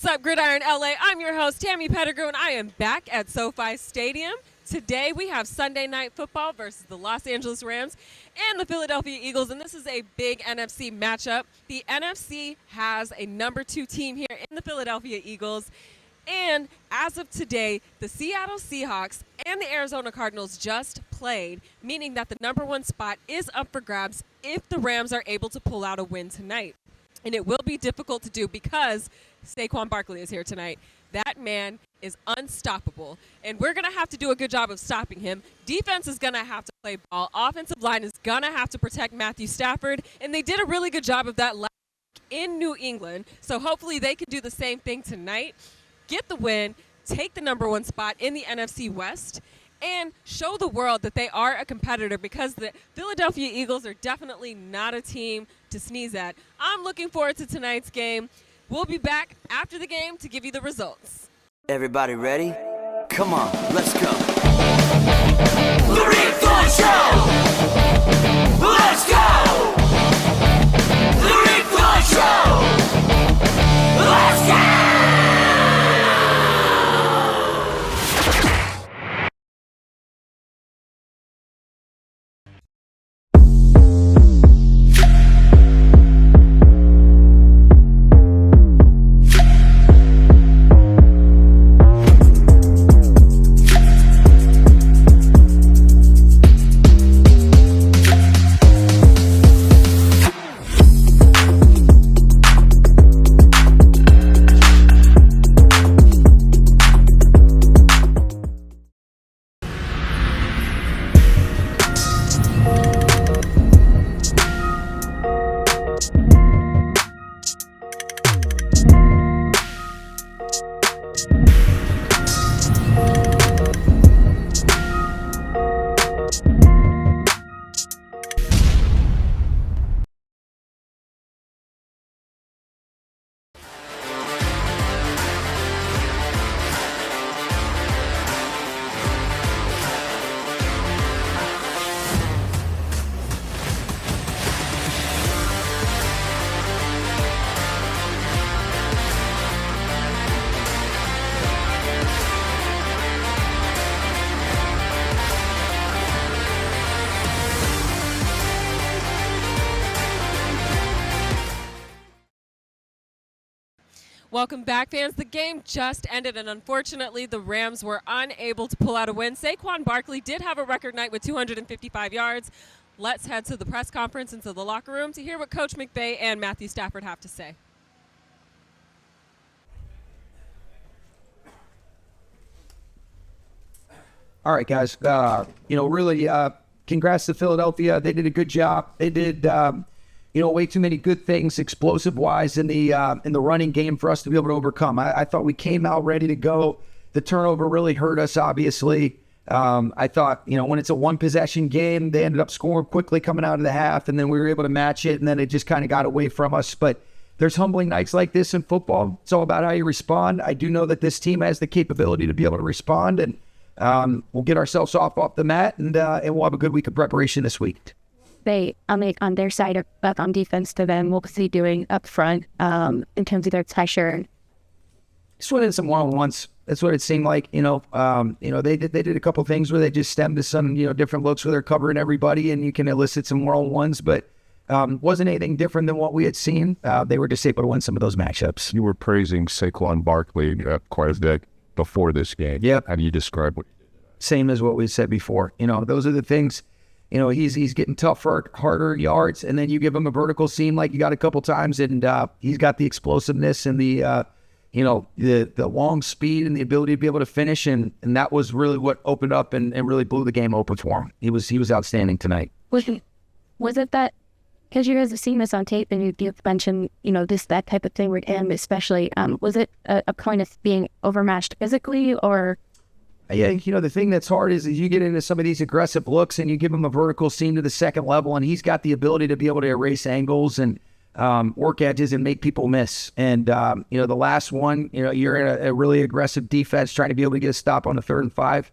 What's up, Gridiron LA? I'm your host, Tammy Pettigrew, and I am back at SoFi Stadium. Today we have Sunday Night Football versus the Los Angeles Rams and the Philadelphia Eagles, and this is a big NFC matchup. The NFC has a number 2 team here in the Philadelphia Eagles, and as of today, the Seattle Seahawks and the Arizona Cardinals just played, meaning that the number 1 spot is up for grabs if the Rams are able to pull out a win tonight. And it will be difficult to do because Saquon Barkley is here tonight. That man is unstoppable, and we're going to have to do a good job of stopping him. Defense is going to have to play ball. Offensive line is going to have to protect Matthew Stafford, and they did a really good job of that last week in New England. So hopefully they can do the same thing tonight, get the win, take the number 1 spot in the NFC West, and show the world that they are a competitor, because the Philadelphia Eagles are definitely not a team to sneeze at. I'm looking forward to tonight's game. We'll be back after the game to give you the results. Everybody ready? Come on, let's go. The Rick Ford Show! Let's go! The Rick Ford Show! Let's go! Welcome back, fans. The game just ended, and unfortunately, the Rams were unable to pull out a win. Saquon Barkley did have a record night with 255 yards. Let's head to the press conference and to the locker room to hear what Coach McVay and Matthew Stafford have to say. All right, guys. Really, congrats to Philadelphia. They did a good job. They did, way too many good things, explosive-wise, in the running game for us to be able to overcome. I thought we came out ready to go. The turnover really hurt us, obviously. I thought, when it's a one-possession game, they ended up scoring quickly coming out of the half, and then we were able to match it, and then it just kind of got away from us. But there's humbling nights like this in football. It's all about how you respond. I do know that this team has the capability to be able to respond, and we'll get ourselves off the mat, and we'll have a good week of preparation this week. They on their side of on defense to them, what was he doing up front in terms of their pressure? Just went in some one-on-ones. That's what it seemed like. They did a couple things where they just stemmed to some different looks where they're covering everybody, and you can elicit some one-on-ones, but wasn't anything different than what we had seen. They were just able to win some of those matchups. You were praising Saquon Barkley quite a bit before this game. Yeah. How do you describe what? Same as what we said before. Those are the things. He's getting tougher, harder yards, and then you give him a vertical seam like you got a couple times, and he's got the explosiveness and the long speed and the ability to be able to finish, and that was really what opened up and really blew the game open for him. He was outstanding tonight. Was it that, because you guys have seen this on tape and you've mentioned that type of thing with him especially, was it a point of being overmatched physically, or? Yeah, the thing that's hard is you get into some of these aggressive looks and you give him a vertical seam to the second level, and he's got the ability to be able to erase angles and work edges and make people miss. And, the last one, you're in a really aggressive defense trying to be able to get a stop on the 3rd and 5.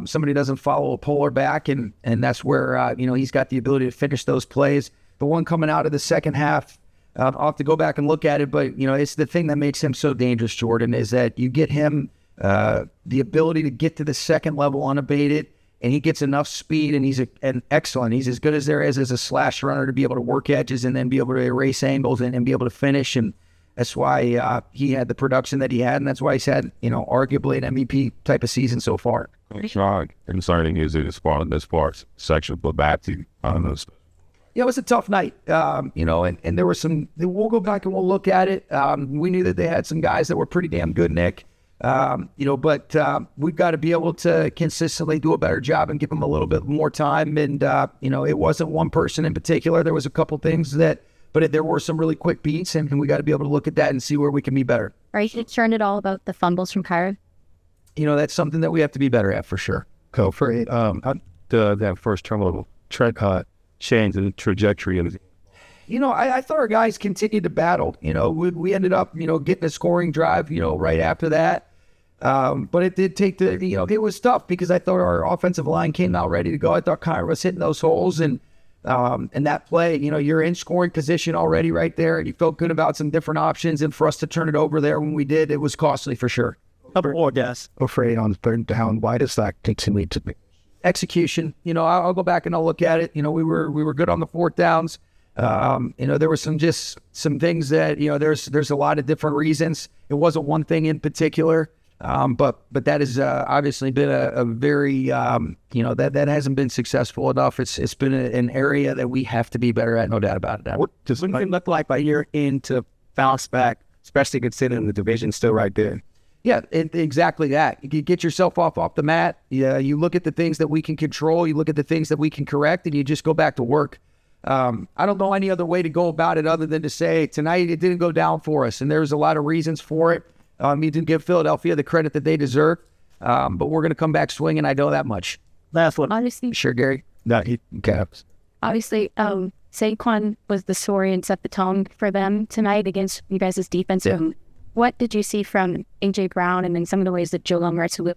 Somebody doesn't follow a polar back, and that's where, he's got the ability to finish those plays. The one coming out of the second half, I'll have to go back and look at it, but it's the thing that makes him so dangerous, Jordan, is that you get him the ability to get to the second level unabated, and he gets enough speed, and he's an excellent. He's as good as there is as a slash runner to be able to work edges and then be able to erase angles and be able to finish. And that's why he had the production that he had, and that's why he's had, arguably an MVP type of season so far. Concerning is it as far as section for back to Yeah, it was a tough night, and there were some. We'll go back and we'll look at it. We knew that they had some guys that were pretty damn good, Nick. But we've got to be able to consistently do a better job and give them a little bit more time. And it wasn't one person in particular. There was a couple things but there were some really quick beats, and we got to be able to look at that and see where we can be better. Are you concerned at all about the fumbles from Kyra? That's something that we have to be better at for sure. Go for it. That first turnover change the trajectory of it. I thought our guys continued to battle. We ended up, getting a scoring drive, right after that. But it did take it was tough because I thought our offensive line came out ready to go. I thought Kyra was hitting those holes, and that play, you're in scoring position already right there, and you felt good about some different options. And for us to turn it over there when we did, it was costly for sure. Or guess afraid on the third down. Why does that continue to be? Execution. I'll go back and I'll look at it. We were good on the fourth downs. There were some things that, there's a lot of different reasons. It wasn't one thing in particular. But that has obviously been a very, that hasn't been successful enough. It's been an area that we have to be better at, no doubt about it. What does it look like by year in to bounce back, especially considering the division still right there? Yeah, exactly that. You get yourself off the mat. You look at the things that we can control. You look at the things that we can correct, and you just go back to work. I don't know any other way to go about it other than to say tonight it didn't go down for us, and there's a lot of reasons for it. You didn't give Philadelphia the credit that they deserve, but we're going to come back swinging. I know that much. Last one. Obviously, sure, Gary. No, he caps. Obviously, Saquon was the story and set the tone for them tonight against you guys' defense. Yeah. What did you see from A.J. Brown and then some of the ways that Joe Lombardi?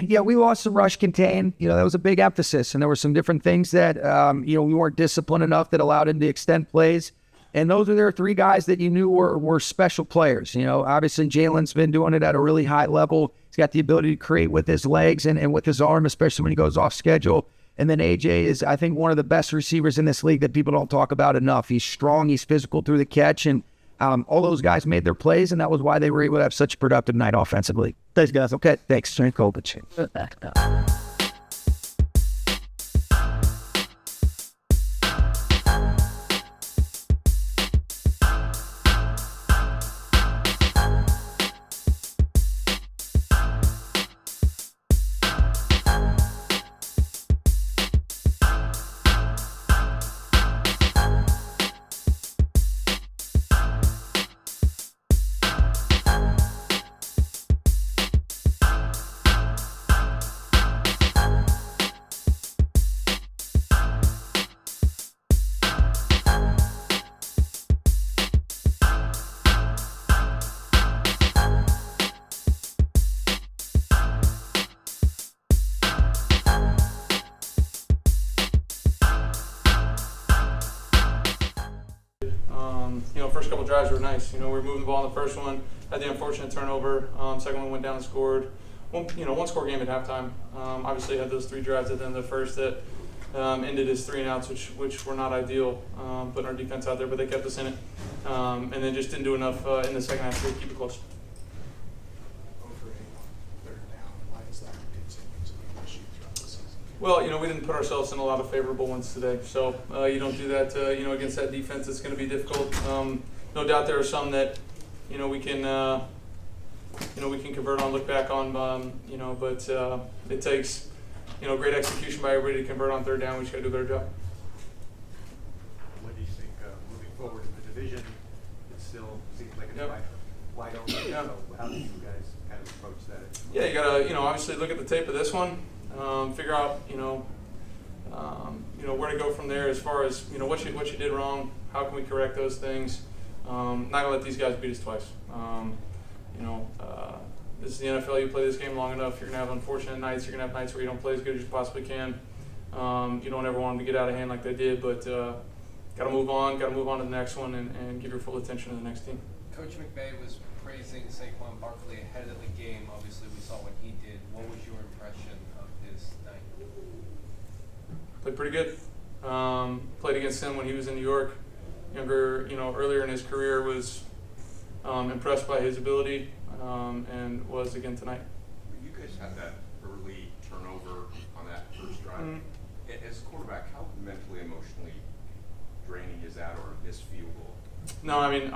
Yeah, we lost some rush contain. That was a big emphasis, and there were some different things that, we weren't disciplined enough that allowed him to extend plays. And those are their three guys that you knew were special players. Obviously Jalen's been doing it at a really high level. He's got the ability to create with his legs and with his arm, especially when he goes off schedule. And then AJ is, I think, one of the best receivers in this league that people don't talk about enough. He's strong, he's physical through the catch, and all those guys made their plays, and that was why they were able to have such a productive night offensively. Thanks, guys. Okay, thanks. Strength coach. First couple drives were nice. We were moving the ball in the first one, had the unfortunate turnover. Second one went down and scored. One score game at halftime. Obviously had those three drives at the end of the first that ended as 3 and outs, which were not ideal, putting our defense out there, but they kept us in it. And then just didn't do enough in the second half to keep it close. Well, we didn't put ourselves in a lot of favorable ones today. So you don't do that, against that defense. It's going to be difficult. No doubt there are some that, we can convert on, look back on, but it takes, great execution by everybody to convert on third down. We just got to do a better job. What do you think moving forward in the division? It still seems like it's wide open. Yeah. So how do you guys kind of approach that? Yeah, you got to, obviously look at the tape of this one. Figure out, where to go from there as far as, what you did wrong, how can we correct those things. Not gonna let these guys beat us twice. This is the NFL. You play this game long enough, you're gonna have unfortunate nights. You're gonna have nights where you don't play as good as you possibly can. You don't ever want them to get out of hand like they did, but got to move on to the next one and give your full attention to the next team. Coach McVay was praising Saquon Barkley ahead of the game. Obviously, we saw what he did. What was your impression of his night? Played pretty good. Played against him when he was in New York. Earlier in his career, was impressed by his ability, and was again tonight. You guys had that early turnover on that first drive. Mm-hmm. As a quarterback, how mentally, emotionally draining is that, or this field goal? No, I mean,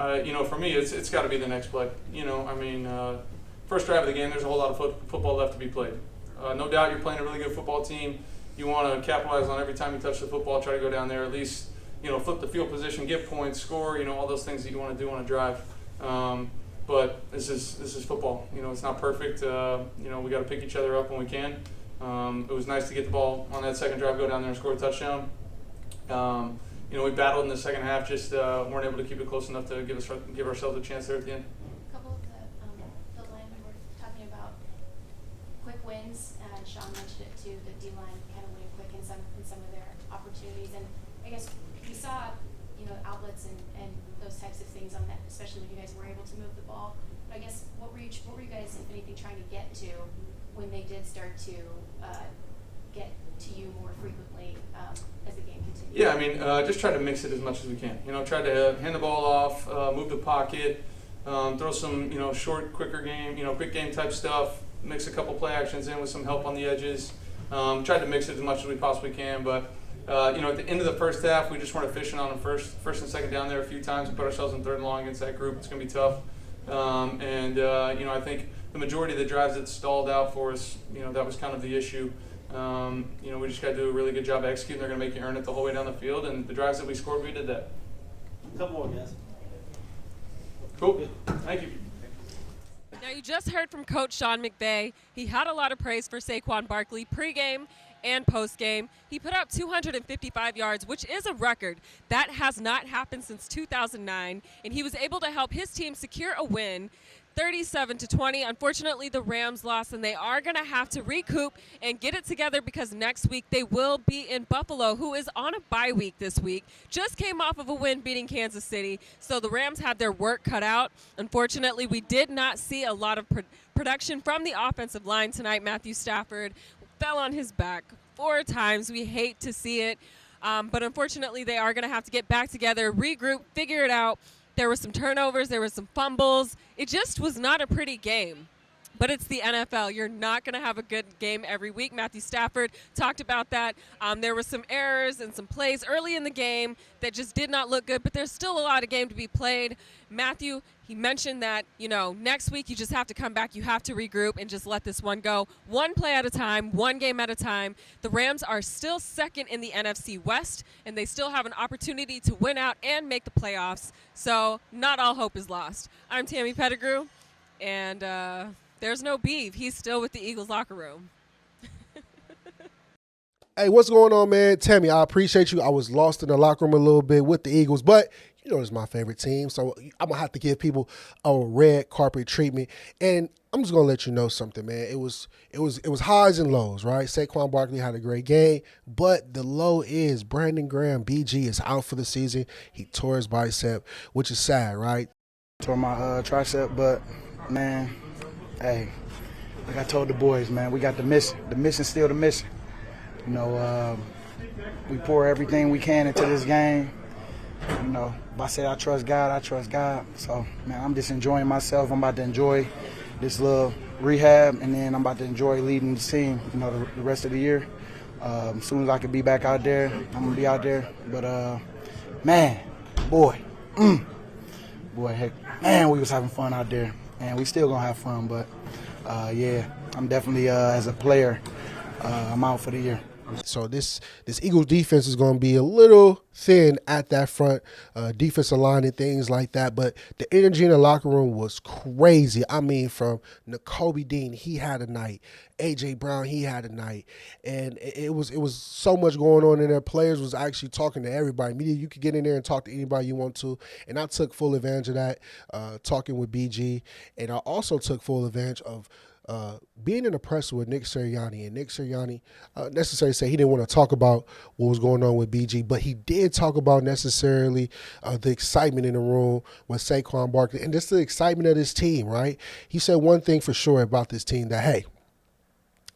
for me, it's got to be the next play. First drive of the game, there's a whole lot of football left to be played. No doubt you're playing a really good football team. You want to capitalize on every time you touch the football, try to go down there, at least, flip the field position, get points, score, all those things that you want to do on a drive. But this is football. It's not perfect. We got to pick each other up when we can. It was nice to get the ball on that second drive, go down there and score a touchdown. We battled in the second half, just weren't able to keep it close enough to give ourselves a chance there at the end. A couple of the linemen were talking about quick wins, and Sean mentioned it too, the D-line kind of winning quick in some of their opportunities. And I guess we saw, outlets and those types of things on that, especially when you guys were able to move the ball. But I guess what were you guys, if anything, trying to get to when they did start to get to you more frequently as the game continued? Yeah, just try to mix it as much as we can. Try to hand the ball off, move the pocket, throw some, short, quicker game, quick game type stuff, mix a couple play actions in with some help on the edges. Tried to mix it as much as we possibly can, but at the end of the first half, we just weren't efficient on the first and second down there a few times. We put ourselves in third and long against that group. It's going to be tough. I think the majority of the drives that stalled out for us, that was kind of the issue. We just got to do a really good job executing. They're going to make you earn it the whole way down the field, and the drives that we scored, we did that. A couple more, guys. Cool. Thank you. Now, you just heard from Coach Sean McVay. He had a lot of praise for Saquon Barkley pregame and postgame. He put up 255 yards, which is a record. That has not happened since 2009, and he was able to help his team secure a win, 37-20. Unfortunately, the Rams lost, and they are going to have to recoup and get it together because next week they will be in Buffalo, who is on a bye week this week. Just came off of a win beating Kansas City, so the Rams had their work cut out. Unfortunately, we did not see a lot of production from the offensive line tonight. Matthew Stafford fell on his back 4 times. We hate to see it, but unfortunately, they are going to have to get back together, regroup, figure it out. There were some turnovers. There were some fumbles. It just was not a pretty game. But it's the NFL. You're not going to have a good game every week. Matthew Stafford talked about that. There were some errors and some plays early in the game that just did not look good, but there's still a lot of game to be played. Matthew, he mentioned that, next week you just have to come back. You have to regroup and just let this one go. One play at a time, one game at a time. The Rams are still second in the NFC West, and they still have an opportunity to win out and make the playoffs. So not all hope is lost. I'm Tammy Pettigrew, and there's no beef. He's still with the Eagles locker room. Hey, what's going on, man? Tammy, I appreciate you. I was lost in the locker room a little bit with the Eagles, but it's my favorite team, so I'm gonna have to give people a red carpet treatment. And I'm just gonna let you know something, man. It was highs and lows, right? Saquon Barkley had a great game, but the low is Brandon Graham, BG, is out for the season. He tore his bicep, which is sad, right? Tore my tricep, but man, hey, like I told the boys, man, we got the mission. The mission's still the mission. We pour everything we can into this game. If I say I trust God, I trust God. So, man, I'm just enjoying myself. I'm about to enjoy this little rehab, and then I'm about to enjoy leading the team, the rest of the year. As soon as I can be back out there, I'm going to be out there. But, man, heck, man, we was having fun out there. And we still going to have fun. But, yeah, I'm definitely, as a player, I'm out for the year. So this Eagles defense is going to be a little thin at that front, defensive line and things like that. But the energy in the locker room was crazy. I mean, from Nakobe Dean, he had a night. A.J. Brown, he had a night. And it was so much going on in there. Players was actually talking to everybody. Media, you could get in there and talk to anybody you want to. And I took full advantage of that, talking with BG. And I also took full advantage of being in the press with Nick Sirianni, and Nick Sirianni necessarily said he didn't want to talk about what was going on with BG, but he did talk about necessarily the excitement in the room with Saquon Barkley and just the excitement of this team, right? He said one thing for sure about this team, that, hey,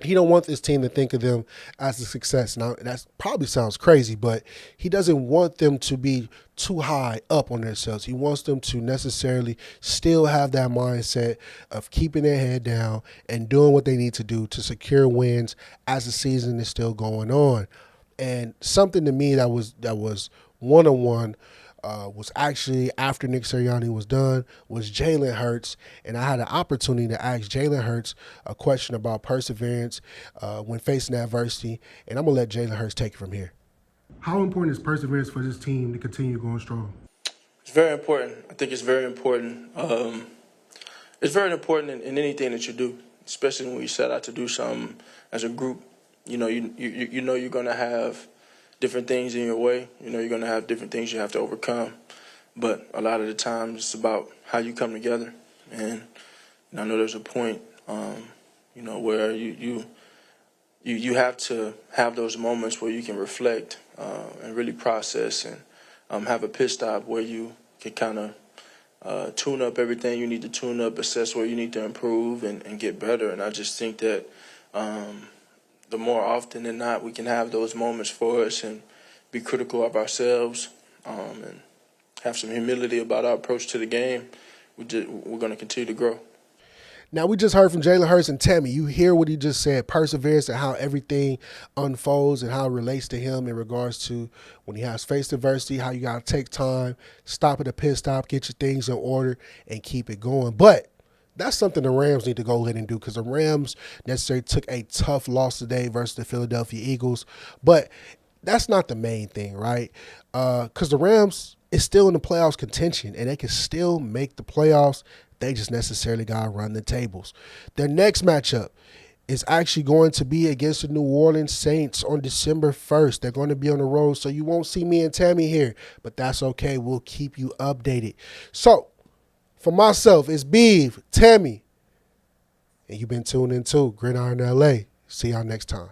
he don't want this team to think of them as a success. Now, that probably sounds crazy, but he doesn't want them to be too high up on themselves. He wants them to necessarily still have that mindset of keeping their head down and doing what they need to do to secure wins as the season is still going on. And something to me that was one-on-one was actually after Nick Sirianni was done was Jalen Hurts, and I had an opportunity to ask Jalen Hurts a question about perseverance when facing adversity, and I'm going to let Jalen Hurts take it from here. How important is perseverance for this team to continue going strong? It's very important. I think it's very important. It's very important in anything that you do, especially when you set out to do something as a group. You know you're going to have different things in your way. You know you're going to have different things you have to overcome. But a lot of the times it's about how you come together. And I know there's a point, where you have to have those moments where you can reflect and really process and have a pit stop where you can kind of tune up everything you need to tune up, assess where you need to improve and get better. And I just think that the more often than not we can have those moments for us and be critical of ourselves and have some humility about our approach to the game, we're going to continue to grow. Now, we just heard from Jalen Hurts and Tammy. You hear what he just said, perseverance and how everything unfolds and how it relates to him in regards to when he has faced adversity, how you got to take time, stop at a pit stop, get your things in order, and keep it going. But that's something the Rams need to go ahead and do, because the Rams necessarily took a tough loss today versus the Philadelphia Eagles. But that's not the main thing, right? Because the Rams is still in the playoffs contention, and they can still make the playoffs. They just necessarily got to run the tables. Their next matchup is actually going to be against the New Orleans Saints on December 1st. They're going to be on the road, so you won't see me and Tammy here, but that's okay. We'll keep you updated. So, for myself, it's Beeve, Tammy, and you've been tuned in to Gridiron LA. See y'all next time.